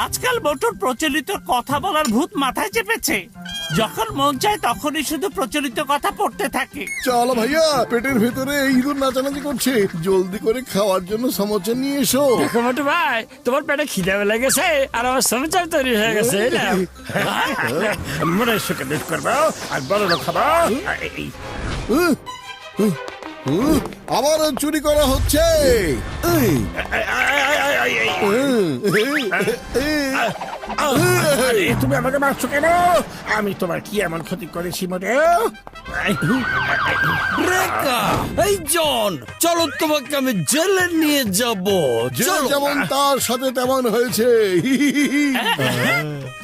আজকাল মোটর প্রচলিত কথা বলার ভূত মাথায় চেপেছে। যখন মন চায় তখনই শুধু প্রচলিত কথা পড়তে থাকে। চলো ভাইয়া, পেটের ভেতরে ইঁদুর নাচানাচি করছে, জলদি করে খাওয়ার জন্য সমোচা নিয়ে এসো। দেখো মোটু ভাই, তোমার পেটে খিদে লেগেছে আর আমার সমস্যা তৈরি হয়ে গেছে। মনে সুখে দুধ করবো আর বড় খাবো। আবার চুরি করা হচ্ছে। তুমি আমাকে মারছো কেন? আমি তোমার কি এমন ক্ষতি করেছি মোটে? এই জন, চলো তোমাকে আমি জেলে নিয়ে যাব। যে যেমন তার সাথে তেমন হয়েছে।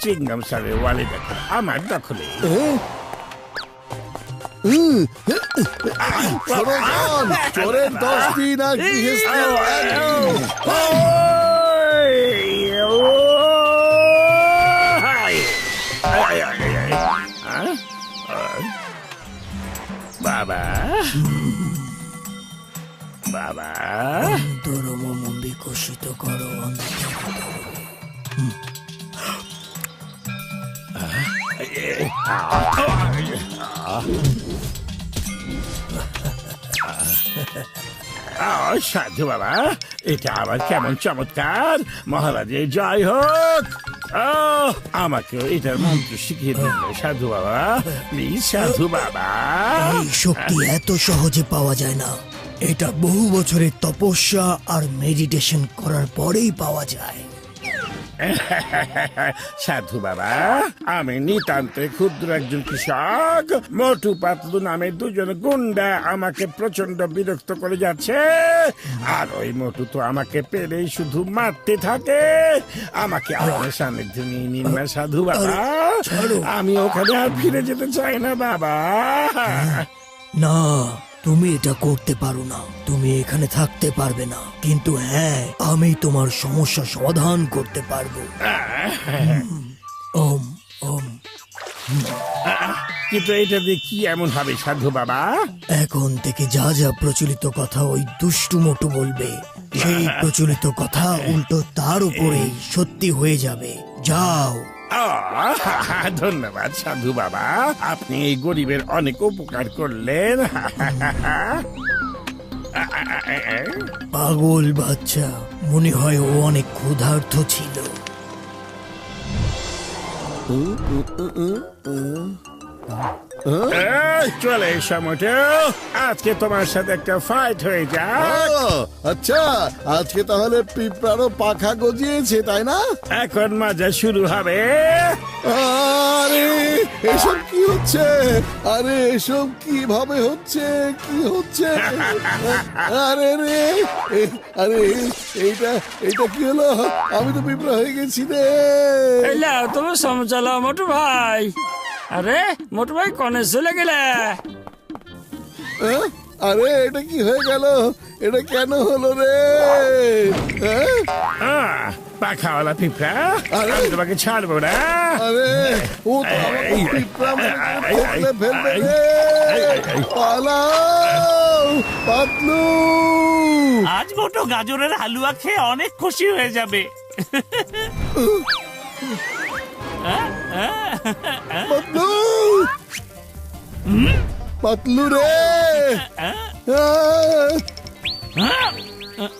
চিংগাম সারের ওয়ালে দেখো আমার দখলে। চোরের 10 দিন আর গৃহস্থের 1 দিন। বাবা বাবা, তোর মন বিকশিত করো। সাধু বাবা, এটা আবার কেমন চমৎকার। মহারাজের জয় হোক। আমাকে এটার মন্ত্র শিখিয়ে দিন সাধু বাবা, প্লিজ সাধু বাবা। এই শক্তি এত সহজে পাওয়া যায় না, এটা বহু বছরের তপস্যা আর মেডিটেশন করার পরেই পাওয়া যায়। সাধু বাবা, আমি নিতান্তে ক্ষুদ্র একজন কৃষক। মোটু পাতলু নামে দুজন গুন্ডা আমাকে প্রচন্ড বিরক্ত করে যাচ্ছে। আর ওই মোটু তো আমাকে পেলেই শুধু মারতে থাকে। আমাকে আপনার সান্নিধ্য নিয়ে নিন না সাধু বাবা। আমি ওখানে আর ফিরে যেতে চাই না বাবা। না, তুমি এটা করতে পারো না, তুমি এখানে থাকতে পারবে না। কিন্তু হ্যাঁ, আমি তোমার সমস্যা সমাধান করতে পারবো। ওম ওম। কিন্তু এটা দিয়ে কি এমন হবে সাধু বাবা? এখন থেকে যা যা প্রচলিত কথা ওই দুষ্টু মোটু বলবে, সেই প্রচলিত কথা উল্টো তার উপরেই সত্যি হয়ে যাবে। যাও। ধন্যবাদ সাধু বাবা, আপনি এই গরিবের অনেক উপকার করলেন। পাগল বাচ্চা, মনে হয় ও অনেক ক্ষুধার্ত ছিল। চলে এসো মোটু, আজকে তোমার সাথে একটা ফাইট হয়ে যায়। আচ্ছা, আজকে তাহলে পিঁপড়ারও পাখা গজিয়েছে, তাই না? এখন মজা শুরু হবে। আরে এসব কি হচ্ছে? আরে এসব কিভাবে হচ্ছে? কি হচ্ছে? আরে রে, আরে এইটা কি হলো? আমি তো পিঁপড়া হয়ে গেছি রে। তুমি সমচালা মোটু ভাই। আরে মোটু ভাই কনে চলে গেলে? আরে এটা কি হয়ে গেল? এটা কেন হলো রে? পাখাওয়ালা পিঁপড়া, আমি তোমাকে ছাড়বো না। আরে ও তো আমাকে পিঁপড়া মেরে ফেলবে রে। পালাও পাতলু। আজ মোটো গাজরের হালুয়া খেয়ে অনেক খুশি হয়ে যাবে। পাতলু, পাতলু রে,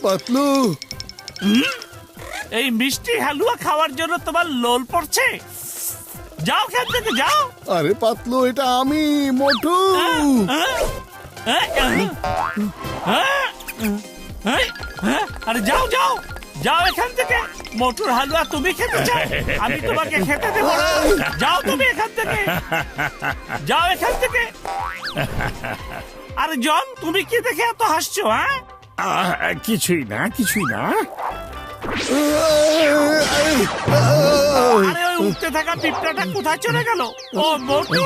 পাতলু। এই মিষ্টি হালুয়া খাওয়ার জন্য তোমার লোল পড়ছে? যাও খেতে থেকে যাও। আরে পাতলু, এটা আমি মোটু। আরে যাও যাও যাও এখান থেকে। মোটুর হালুয়া তুমি খেতে চাও, আমি তোমাকে খেতে দেবো না। যাও তুমি এখান থেকে, যাও এখান থেকে। আরে জন, তুমি কি দেখে এত হাসছো? হ্যাঁ, কিছুই না, কিছুই না। আরে ওই উঠতে থাকা পিঁপড়াটা কোথায় চলে গেল? ও মোটু,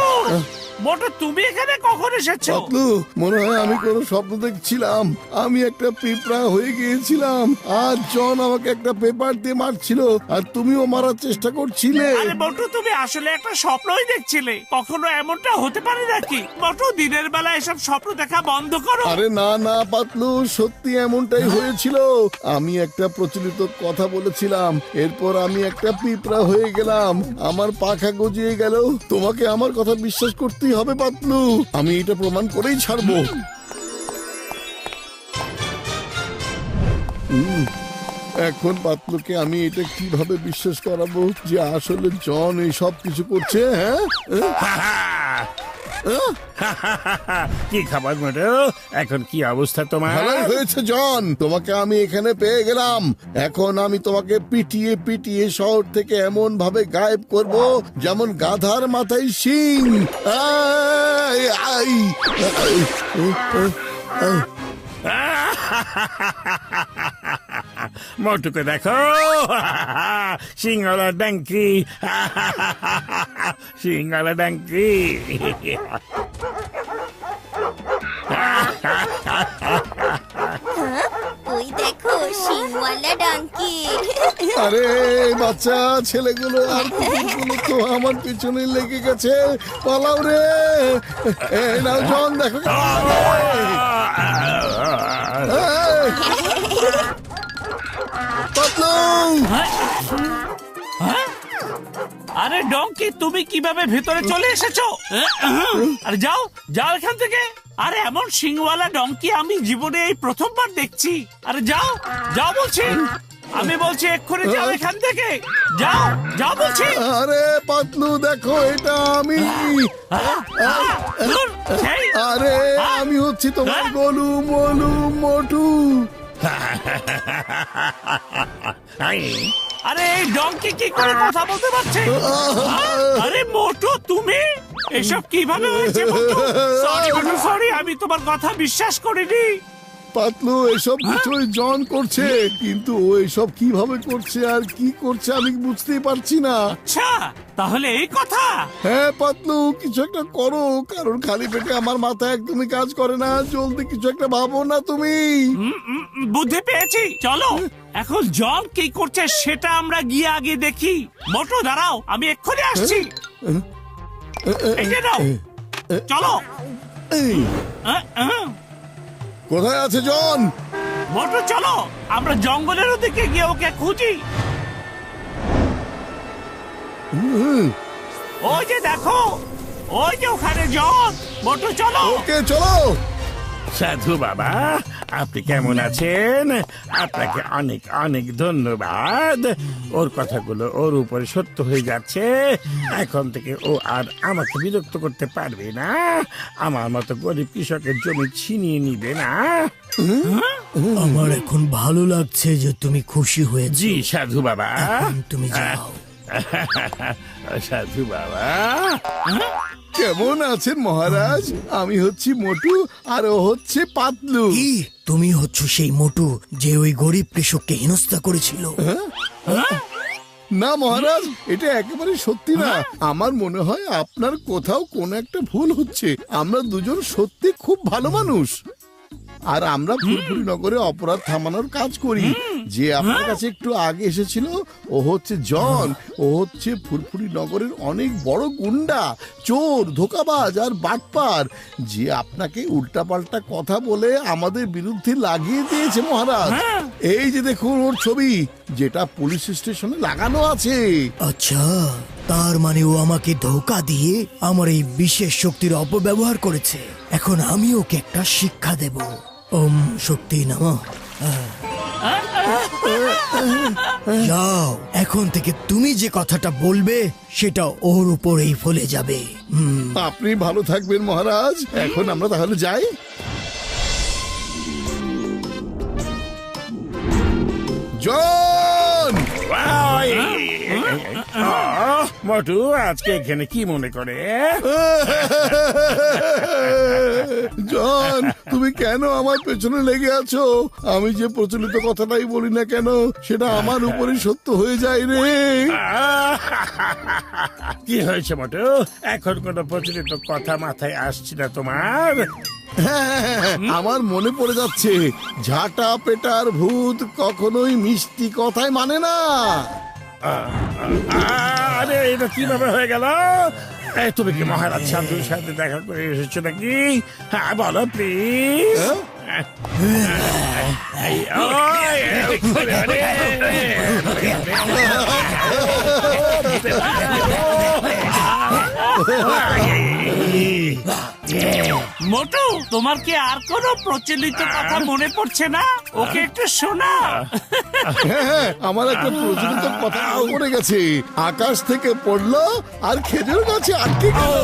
মোটু তুমি এখানে কখন এসেছো? পাতলু, মনে হয় আমি কোনো স্বপ্ন দেখছিলাম। আমি একটা পিঁপড়া হয়ে গিয়েছিলাম, আর জন আমাকে একটা পেপার দিয়ে মারছিল, আর তুমিও মারার চেষ্টা করছিলে। আরে মোটু, তুমি আসলে একটা স্বপ্নই দেখছিলে। কখনো এমনটা হতে পারে নাকি? মোটু, দিনের বেলা এসব স্বপ্ন দেখা বন্ধ করো। আরে না না পাতলু, সত্যি এমনটাই হয়েছিল। আমি একটা প্রচলিত কথা বলেছিলাম, এরপর আমি একটা পিঁপড়া হয়ে গেলাম, আমার পাখা গজিয়ে গেল। তোমাকে আমার কথা বিশ্বাস করতেই হবে পাতলু, আমি এটা প্রমাণ করেই ছাড়বো। এখন পাতলুকে আমি এটা কিভাবে বিশ্বাস করাবো যে আসলে জন এই সব কিছু করছে? হ্যাঁ, কি খাবার মোটু? এখন কি অবস্থা তোমার? ভালোই হয়েছে জন, তোমাকে আমি এখানে পেয়ে গেলাম। এখন আমি তোমাকে পিটিয়ে পিটিয়ে শহর থেকে এমন ভাবে গায়েব করব যেমন গাধার মাথায় শিং। আই, আই, আই, আই। মোটুকে দেখো, সিংহলা ড্যাঙ্কি, সিংহলা ড্যাঙ্কি। ওই দেখো শিংওয়ালা ডাঙ্কি। আরে বাচ্চা ছেলেগুলো আর কুকুরগুলো তো আমার পিছনে লেগে গেছে, পালাও রে। নাও জন, দেখো পাতলু। হ্যাঁ? আরে ডঙ্কি, তুমি কিভাবে ভেতরে চলে এসেছো? আরে যাও যাও এখান থেকে। আরে এমন সিংওয়ালা ডঙ্কি আমি জীবনে এই প্রথমবার দেখছি। আরে যাও যাও বলছি, আমি বলছি এক্ষুনি যাও এখান থেকে, যাও যাও বলছি। আরে পাতলু দেখো, এটা আমি। ধুর, সেই, আরে আমি হচ্ছি তোমার গোলু মোলু মোটু। আরে এই ডঙ্কি কি করে কথা বলতে পারছে? আরে মোটু, তুমি এসব কিভাবে হয়েছে? সরি মোটু, সরি, আমি তোমার কথা বিশ্বাস করিনি। পাতলু এসব কিছুই জন করছে, কিন্তু ও এসব কিভাবে করছে আর কি করছে আমি বুঝতেই পারছি না। আচ্ছা, তাহলে এই কথা। হ্যাঁ পাতলু, কিছু একটা করো, কারণ খালি পেটে আমার মাথা একদমই কাজ করে না। জলদি কিছু একটা ভাবো না তুমি। বুদ্ধি পেয়েছি, চলো এখন জন কি করছে সেটা আমরা গিয়ে আগে দেখি। মোটু দাঁড়াও, আমি এক্ষুনি আসছি। এই যে নাও, চলো। কোথায় আছে জন? মোটু চলো, আমরা জঙ্গলের ওদিকে গিয়ে ওকে খুঁজি। ওই যে দেখো, ওই যে ওখানে জন। মোটু চলো। ওকে চলো। সাধু বাবা, আপনি কেমন আছেন? আপনাকে অনেক অনেক ধন্যবাদ। ওর কথাগুলো ওর উপরে সত্য হয়ে যাচ্ছে। এখন থেকে ও আর আমাকে বিরক্ত করতে পারবে না, আমার মতো গরিব কৃষকের জমি ছিনিয়ে নিবে না। আমার এখন ভালো লাগছে যে তুমি খুশি হয়েছি। জি সাধু বাবা। তুমি যাও। সাধু বাবা। কেমন আছেন মহারাজ? আমি হচ্ছি মোটু, আর ও হচ্ছে পাতলু। কি তুমি হচ্ছ সেই মোটু যে ওই গরিব কৃষককে হেনস্থা করেছিল? না মহারাজ, এটা একেবারে সত্যি না। আমার মনে হয় আপনার কোথাও কোনো একটা ভুল হচ্ছে। আমরা দুজন সত্যি খুব ভালো মানুষ, আর আমরা ফুরফুরি নগরে অপরাধ থামানোর কাজ করি। যে আপনার কাছে একটু আগে এসেছিল ও হচ্ছে জন। ও হচ্ছে ফুরফুরি নগরের অনেক বড় গুন্ডা, চোর, ধোঁকাবাজ আর বাটপার, যে আপনাকে উল্টাপাল্টা কথা বলে আমাদের বিরুদ্ধে লাগিয়ে দিয়েছে মহারাজ। এই যে দেখুন ওর ছবি, যেটা পুলিশ স্টেশনে লাগানো আছে। আচ্ছা, তার মানে ও আমাকে ধোঁকা দিয়ে আমার এই বিশেষ শক্তির অপব্যবহার করেছে। এখন আমি ওকে একটা শিক্ষা দেব। ওম শক্তি নমঃ। যাও, এখন থেকে তুমি যে কথাটা বলবে সেটা ওর উপরেই ফলে যাবে। আপনি ভালো থাকবেন মহারাজ। এখন আমরা তাহলে যাই। জন! মোটু আজকে এখানে কি মনে করে? জন, তুমি কেন আমার পেছনে লেগে আছো? আমি যে প্রচলিত কথাটাই বলি না কেন, সেটা আমার উপরই সত্য হয়ে যায় রে। কি হয়েছে মোটু? এখন কোন প্রচলিত কথা মাথায় আসছে না তোমার? আমার মনে পড়ে যাচ্ছে, ঝাঁটা পেটার ভূত কখনোই মিষ্টি কথায় মানে না। আরে এটা কিভাবে হয়ে গেল? তুমি কি মহারাজ শান্তুর সাথে দেখা করে এসেছো নাকি? হ্যাঁ বলো প্লিজ। মোটু, তোমার কি আর কোনো প্রচলিত কথা মনে পড়ছে না? ওকে একটু শোনা। আমার একটা প্রচলিত কথা পড়ে গেছে, আকাশ থেকে পড়লো আর খেজুর গাছে আটকে গেল।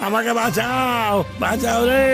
আমাকে বাঁচাও, বাঁচাও রে।